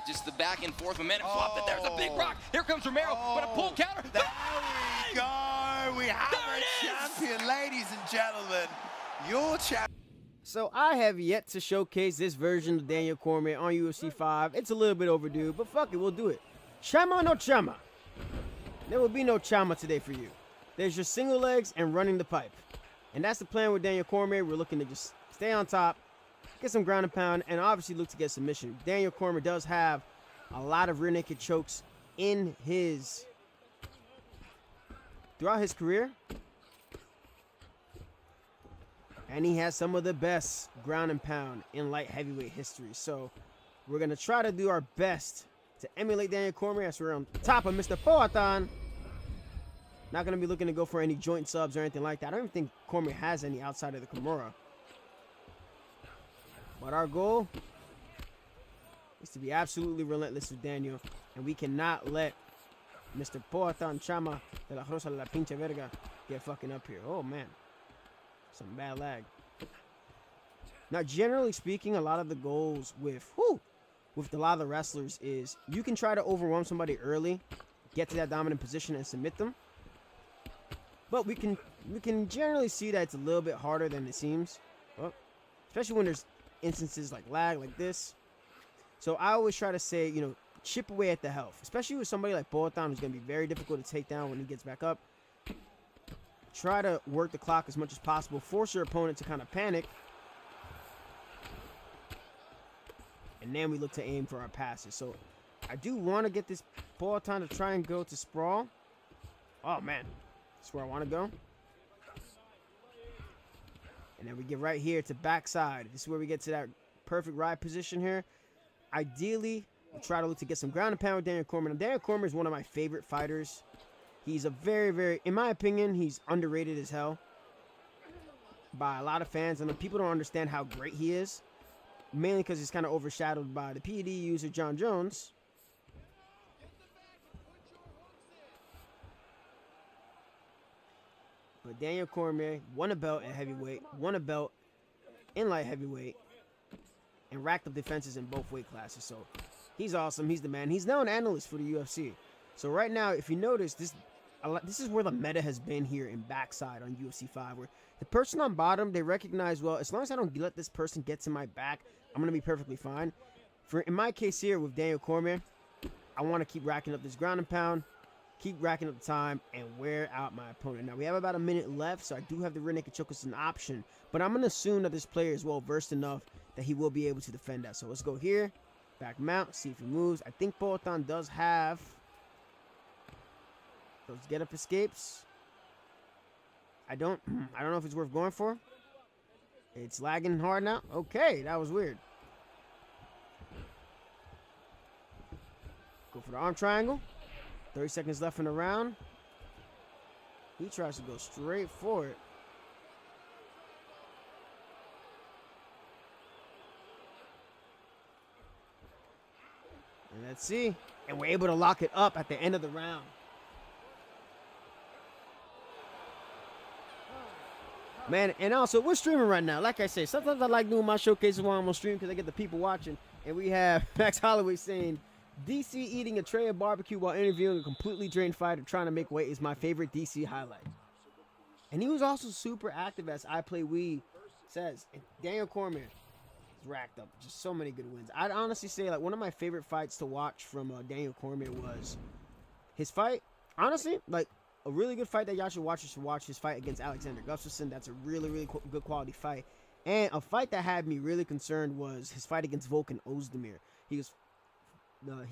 just the back and forth momentum swap. That there's a big rock. Here comes Romero, but a pull counter. There we go. We have a champion, ladies and gentlemen. Your champion. So I have yet to showcase this version of Daniel Cormier on UFC 5. It's a little bit overdue, but fuck it, we'll do it. Chama no chama. There will be no chama today for you. There's your single legs and running the pipe. And that's the plan with Daniel Cormier. We're looking to just stay on top, get some ground and pound, and obviously look to get submission. Daniel Cormier does have a lot of rear naked chokes in throughout his career. And he has some of the best ground and pound in light heavyweight history. So we're going to try to do our best to emulate Daniel Cormier as we're on top of Mr. Poatan. Not going to be looking to go for any joint subs or anything like that. I don't even think Cormier has any outside of the Kimura. But our goal is to be absolutely relentless with Daniel. And we cannot let Mr. Poatan Chama de la Rosa de la Pinche Verga get fucking up here. Oh, man. Some bad lag. Now, generally speaking, a lot of the goals with a lot of the wrestlers is you can try to overwhelm somebody early, get to that dominant position and submit them. But we can generally see that it's a little bit harder than it seems. Well, especially when there's instances like lag like this. So I always try to say, you know, chip away at the health, especially with somebody like Poatan, who's going to be very difficult to take down when he gets back up. Try to work the clock as much as possible. Force your opponent to kind of panic. And then we look to aim for our passes. So I do want to get this Poatan to try and go to sprawl. Oh, man. That's where I want to go. And then we get right here to backside. This is where we get to that perfect ride position here. Ideally, we'll try to look to get some ground and pound with Daniel Cormier. Now, Daniel Cormier is one of my favorite fighters. He's a very, very, in my opinion, he's underrated as hell by a lot of fans. And people don't understand how great he is, mainly because he's kind of overshadowed by the PED user John Jones. But Daniel Cormier won a belt at heavyweight, won a belt in light heavyweight, and racked up defenses in both weight classes. So he's awesome. He's the man. He's now an analyst for the UFC. So right now, if you notice, this is where the meta has been here in backside on UFC 5, where the person on bottom, they recognize, well, as long as I don't let this person get to my back, I'm going to be perfectly fine. In my case here with Daniel Cormier, I want to keep racking up this ground and pound, keep racking up the time, and wear out my opponent. Now, we have about a minute left, so I do have the rear naked choke as an option, but I'm going to assume that this player is well versed enough that he will be able to defend that. So let's go here, back mount, see if he moves. I think Poatan does have those get up escapes. I don't know if it's worth going for. It's lagging hard now. Okay, that was weird. Go for the arm triangle. 30 seconds left in the round. He tries to go straight for it. And let's see. And we're able to lock it up at the end of the round. Man, and also, we're streaming right now. Like I say, sometimes I like doing my showcases while I'm on stream because I get the people watching. And we have Max Holloway saying, DC eating a tray of barbecue while interviewing a completely drained fighter trying to make weight is my favorite DC highlight. And he was also super active, as I Play Wii says. And Daniel Cormier is racked up just so many good wins. I'd honestly say, like, one of my favorite fights to watch from Daniel Cormier was his fight. Honestly, like, a really good fight that y'all should watch his fight against Alexander Gustafsson. That's a really, really good quality fight. And a fight that had me really concerned was his fight against Volkan Ozdemir. He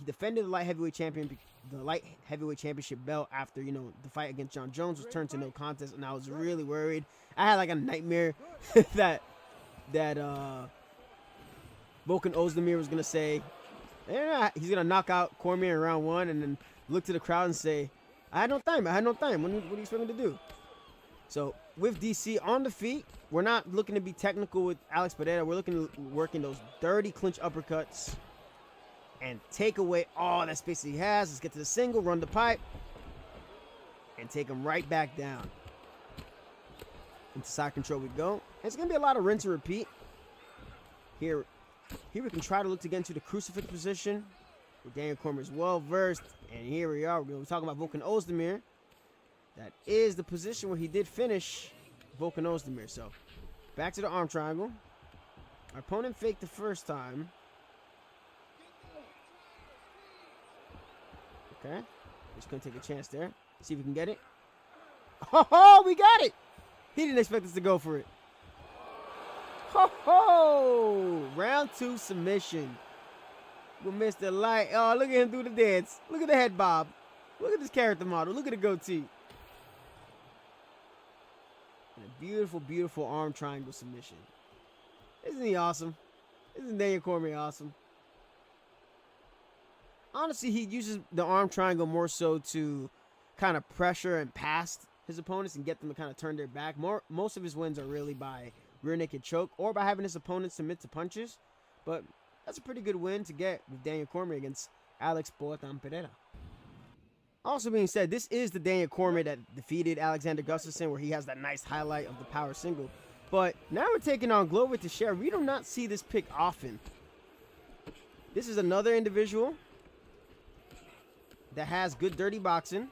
defended the light heavyweight championship belt after, you know, the fight against John Jones was turned to no contest, and I was really worried. I had like a nightmare that Volkan Ozdemir was gonna say, yeah, he's gonna knock out Cormier in round 1, and then look to the crowd and say, I had no time. What do you expect me to do? So with DC on the feet, we're not looking to be technical with Alex Pereira. We're looking to working those dirty clinch uppercuts and take away all that space he has. Let's get to the single, run the pipe, and take him right back down. Into side control we go. And it's going to be a lot of rinse and repeat. Here we can try to look to get into the crucifix position. Daniel Cormier is well versed, and here we are. We're talking about Volkan Ozdemir. That is the position where he did finish Volkan Ozdemir. So back to the arm triangle. Our opponent faked the first time. Okay, just gonna take a chance there. See if we can get it. Oh, we got it! He didn't expect us to go for it. Ho! Round 2 submission. With Mr. Light. Oh, look at him do the dance. Look at the head bob. Look at this character model. Look at the goatee. And a beautiful, beautiful arm triangle submission. Isn't he awesome? Isn't Daniel Cormier awesome? Honestly, he uses the arm triangle more so to kind of pressure and pass his opponents and get them to kind of turn their back. Most of his wins are really by rear naked choke or by having his opponents submit to punches. But that's a pretty good win to get with Daniel Cormier against Alex Poatan Pereira. Also being said, this is the Daniel Cormier that defeated Alexander Gustafsson, where he has that nice highlight of the power single. But now we're taking on Glover Teixeira. We do not see this pick often. This is another individual that has good dirty boxing.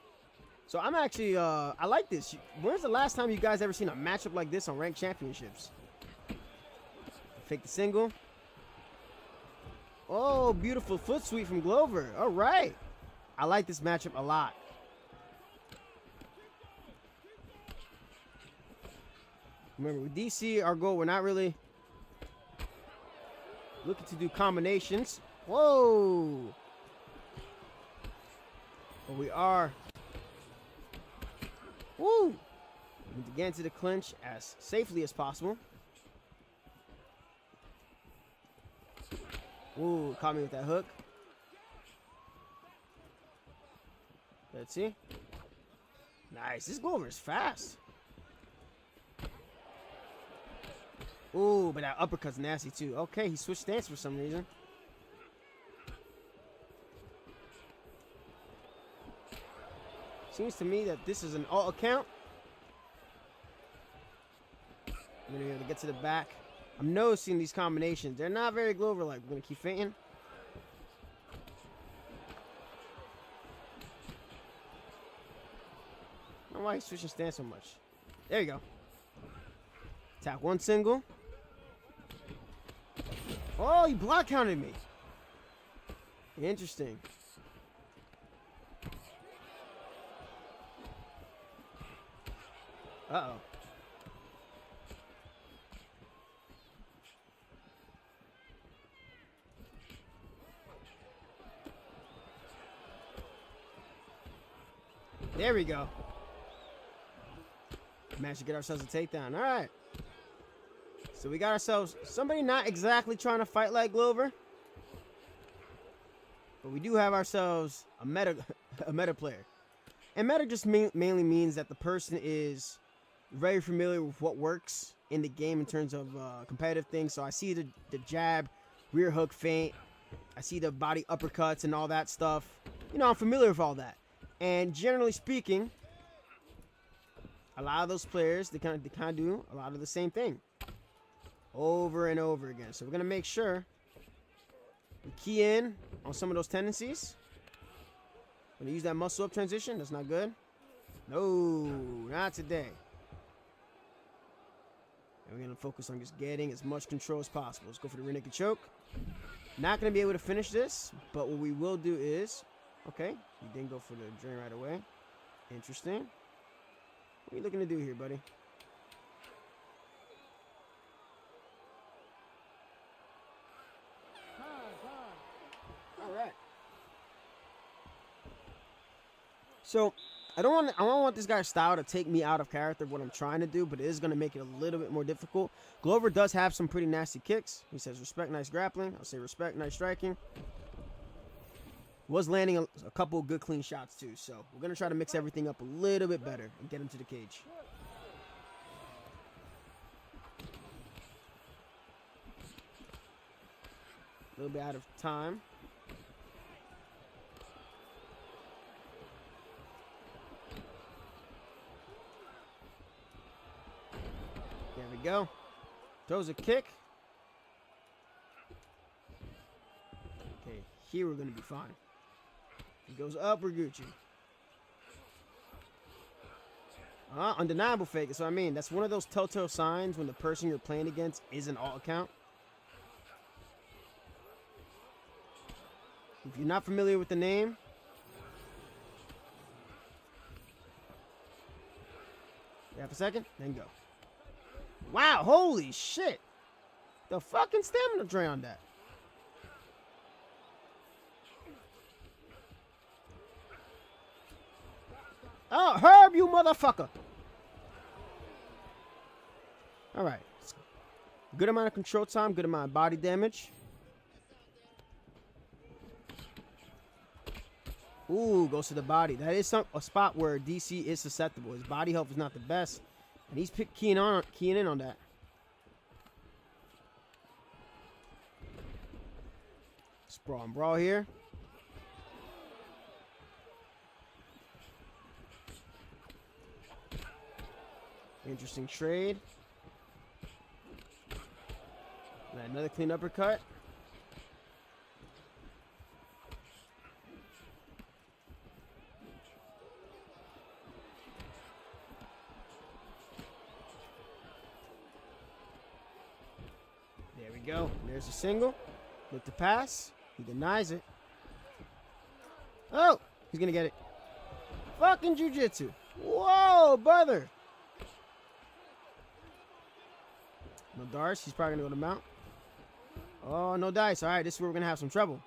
So I'm actually, I like this. When's the last time you guys ever seen a matchup like this on ranked championships? Fake the single. Oh, beautiful foot sweep from Glover. All right. I like this matchup a lot. Remember, with DC, our goal, we're not really looking to do combinations. Whoa. But we are. Woo. We need to get into the clinch as safely as possible. Ooh, caught me with that hook. Let's see. Nice. This Glover is fast. Ooh, but that uppercut's nasty too. Okay, he switched stance for some reason. Seems to me that this is an alt account. I'm gonna be able to get to the back. I'm noticing these combinations. They're not very Glover-like. We're gonna keep feinting. I don't know why he's switching stance so much. There you go. Attack one single. Oh, he block counted me. Interesting. Uh-oh. There we go. Managed to get ourselves a takedown. All right. So we got ourselves somebody not exactly trying to fight like Glover. But we do have ourselves a meta player. And meta just mainly means that the person is very familiar with what works in the game in terms of competitive things. So I see the jab, rear hook feint. I see the body uppercuts and all that stuff. You know, I'm familiar with all that. And generally speaking, a lot of those players, they kind of do a lot of the same thing over and over again. So we're going to make sure we key in on some of those tendencies. Going to use that muscle up transition. That's not good. No, not today. And we're going to focus on just getting as much control as possible. Let's go for the rear naked choke. Not going to be able to finish this, but what we will do is, okay, you didn't go for the drain right away. Interesting. What are you looking to do here, buddy? All right. So I don't want this guy's style to take me out of character of what I'm trying to do, but it is going to make it a little bit more difficult. Glover does have some pretty nasty kicks. He says respect, nice grappling. I'll say respect, nice striking. Was landing a couple of good clean shots too, so we're going to try to mix everything up a little bit better and get him to the cage. A little bit out of time. There we go. Throws a kick. Okay, here we're going to be fine. He goes up, we're Gucci. Undeniable fake. So I mean, that's one of those telltale signs when the person you're playing against is an alt account. If you're not familiar with the name, half a second, then go. Wow, holy shit. The fucking stamina drain on that. Oh, Herb, you motherfucker. All right. Good amount of control time, good amount of body damage. Ooh, goes to the body. That is a spot where DC is susceptible. His body health is not the best. And he's keying in on that. Sprawl and brawl here. Interesting trade. Another clean uppercut. There we go. There's a single. With the pass. He denies it. Oh! He's gonna get it. Fucking jiu-jitsu. Whoa, brother! No darts. He's probably gonna go to mount. Oh, no dice. All right, this is where we're gonna have some trouble.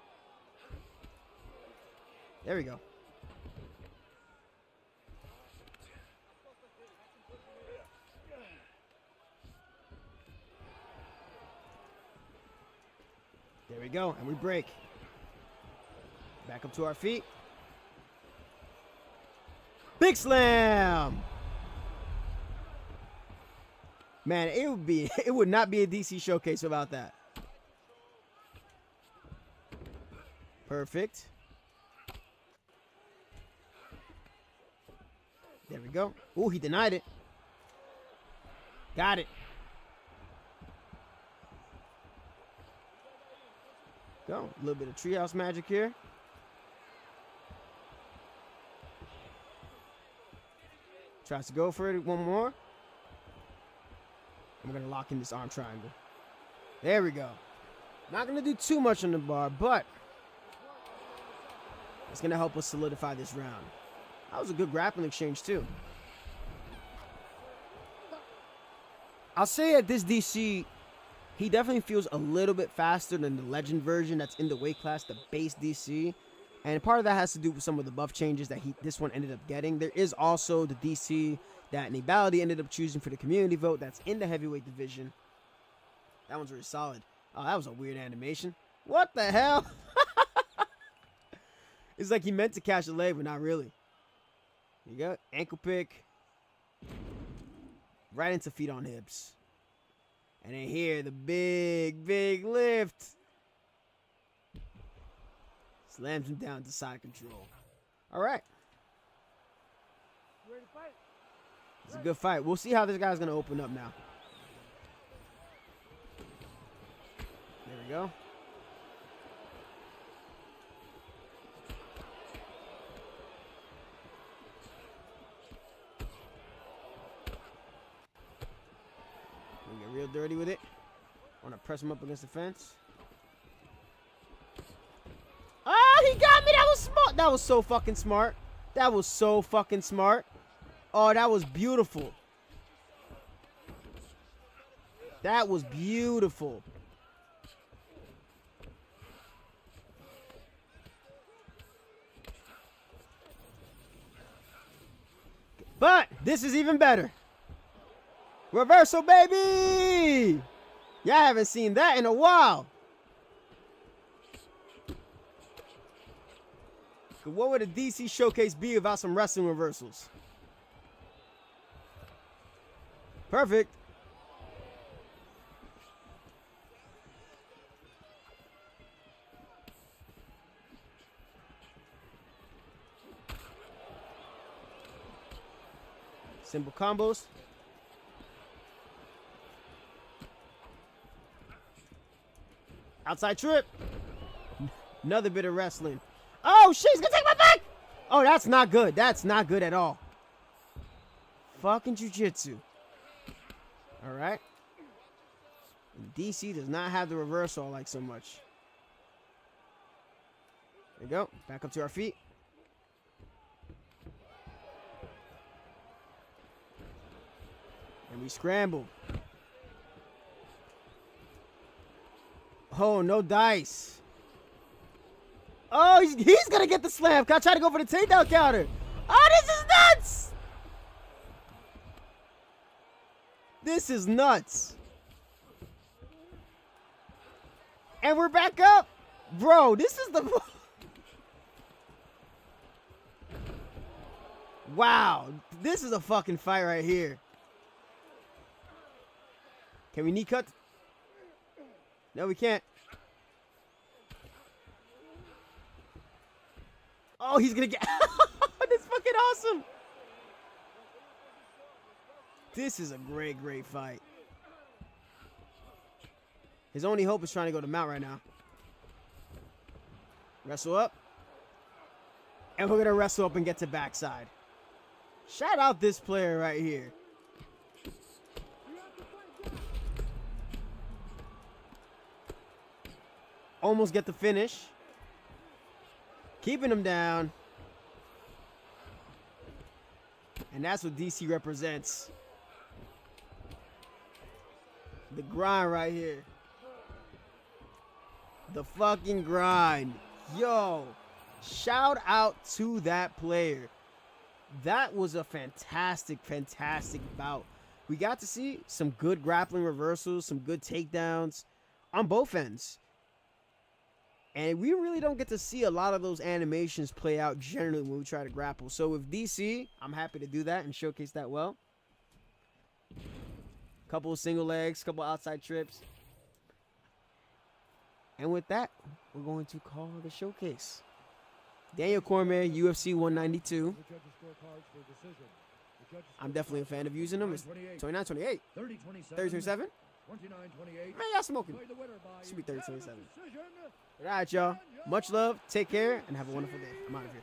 There we go. There we go, and we break. Back up to our feet. Big slam! Man, it would not be a DC showcase without that. Perfect. There we go. Ooh, he denied it. Got it. Go. A little bit of treehouse magic here. Tries to go for it. One more. I'm going to lock in this arm triangle. There we go. Not going to do too much on the bar, but it's going to help us solidify this round. That was a good grappling exchange, too. I'll say at this DC, he definitely feels a little bit faster than the legend version that's in the weight class, the base DC. And part of that has to do with some of the buff changes that this one ended up getting. There is also the DC that Nibaldi ended up choosing for the community vote that's in the heavyweight division. That one's really solid. Oh, that was a weird animation. What the hell? It's like he meant to catch a leg, but not really. You go. Ankle pick. Right into feet on hips. And then here, the big lift. Slams him down to side control. All right. Ready to fight? It's a good fight. We'll see how this guy's going to open up now. There we go. We get real dirty with it. I want to press him up against the fence. Oh, he got me. That was smart. That was so fucking smart. That was so fucking smart. Oh, that was beautiful. That was beautiful. But this is even better. Reversal, baby! Y'all haven't seen that in a while. What would a DC showcase be without some wrestling reversals? Perfect. Simple combos. Outside trip. Another bit of wrestling. Oh, shit, he's gonna take my back! Oh, that's not good. That's not good at all. Fucking jiu-jitsu. All right. DC does not have the reversal I like so much. There we go. Back up to our feet. And we scramble. Oh, no dice. Oh, he's going to get the slam. Can I try to go for the takedown counter? Oh, this is nuts. This is nuts. And we're back up. Bro, this is the... Wow. This is a fucking fight right here. Can we knee cut? No, we can't. Oh, he's gonna get... That's fucking awesome. This is a great, great fight. His only hope is trying to go to mount right now. Wrestle up. And we're gonna wrestle up and get to backside. Shout out this player right here. Almost get the finish. Keeping him down. And that's what DC represents. The grind right here. The fucking grind. Yo. Shout out to that player. That was a fantastic, fantastic bout. We got to see some good grappling reversals, some good takedowns on both ends. And we really don't get to see a lot of those animations play out generally when we try to grapple. So with DC, I'm happy to do that and showcase that well. Couple of single legs, couple outside trips. And with that, we're going to call the showcase. Daniel Cormier, UFC 192. I'm definitely a fan of using them. It's 29-28. 30-27. Man, y'all smoking. Should be 30-27. All right, y'all. Much love. Take care, and have a wonderful day. I'm out of here.